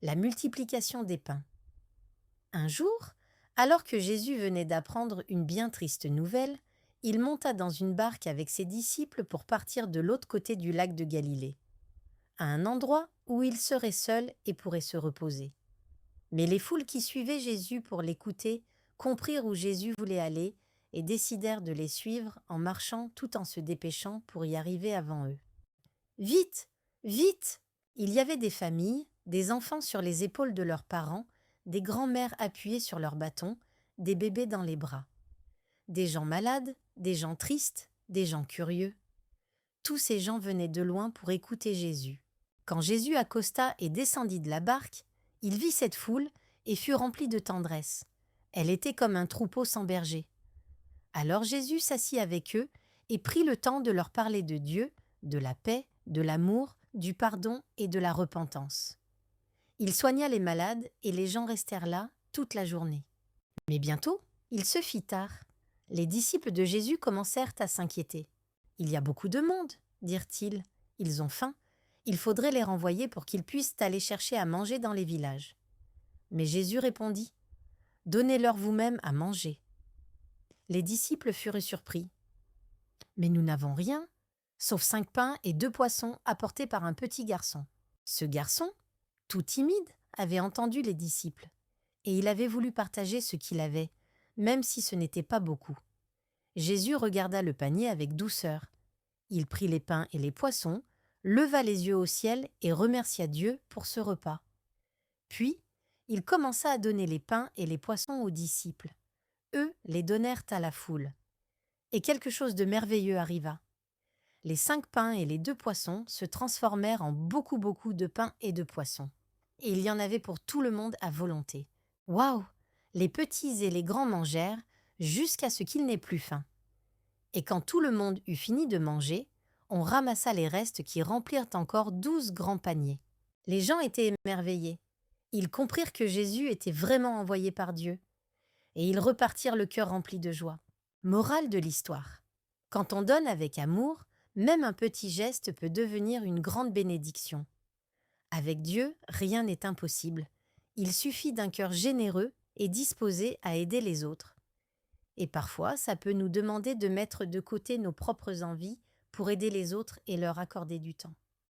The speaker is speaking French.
La multiplication des pains. Un jour, alors que Jésus venait d'apprendre une bien triste nouvelle, il monta dans une barque avec ses disciples pour partir de l'autre côté du lac de Galilée, à un endroit où il serait seul et pourrait se reposer. Mais les foules qui suivaient Jésus pour l'écouter comprirent où Jésus voulait aller et décidèrent de les suivre en marchant tout en se dépêchant pour y arriver avant eux. Vite, vite! Il y avait des familles, des enfants sur les épaules de leurs parents, des grands-mères appuyées sur leurs bâtons, des bébés dans les bras. Des gens malades, des gens tristes, des gens curieux. Tous ces gens venaient de loin pour écouter Jésus. Quand Jésus accosta et descendit de la barque, il vit cette foule et fut rempli de tendresse. Elle était comme un troupeau sans berger. Alors Jésus s'assit avec eux et prit le temps de leur parler de Dieu, de la paix, de l'amour, du pardon et de la repentance. Il soigna les malades et les gens restèrent là toute la journée. Mais bientôt, il se fit tard. Les disciples de Jésus commencèrent à s'inquiéter. « Il y a beaucoup de monde, dirent-ils. Ils ont faim. Il faudrait les renvoyer pour qu'ils puissent aller chercher à manger dans les villages. » Mais Jésus répondit « Donnez-leur vous-même à manger. » Les disciples furent surpris. « Mais nous n'avons rien, sauf 5 pains et 2 poissons apportés par un petit garçon. » Ce garçon, tout timide, avait entendu les disciples, et il avait voulu partager ce qu'il avait, même si ce n'était pas beaucoup. Jésus regarda le panier avec douceur. Il prit les pains et les poissons, leva les yeux au ciel et remercia Dieu pour ce repas. Puis, il commença à donner les pains et les poissons aux disciples. Eux les donnèrent à la foule. Et quelque chose de merveilleux arriva. Les 5 pains et les 2 poissons se transformèrent en beaucoup de pains et de poissons. Et il y en avait pour tout le monde à volonté. Waouh! Les petits et les grands mangèrent jusqu'à ce qu'ils n'aient plus faim. Et quand tout le monde eut fini de manger, on ramassa les restes qui remplirent encore 12 grands paniers. Les gens étaient émerveillés. Ils comprirent que Jésus était vraiment envoyé par Dieu. Et ils repartirent le cœur rempli de joie. Morale de l'histoire. Quand on donne avec amour, même un petit geste peut devenir une grande bénédiction. Avec Dieu, rien n'est impossible. Il suffit d'un cœur généreux et disposé à aider les autres. Et parfois, ça peut nous demander de mettre de côté nos propres envies pour aider les autres et leur accorder du temps.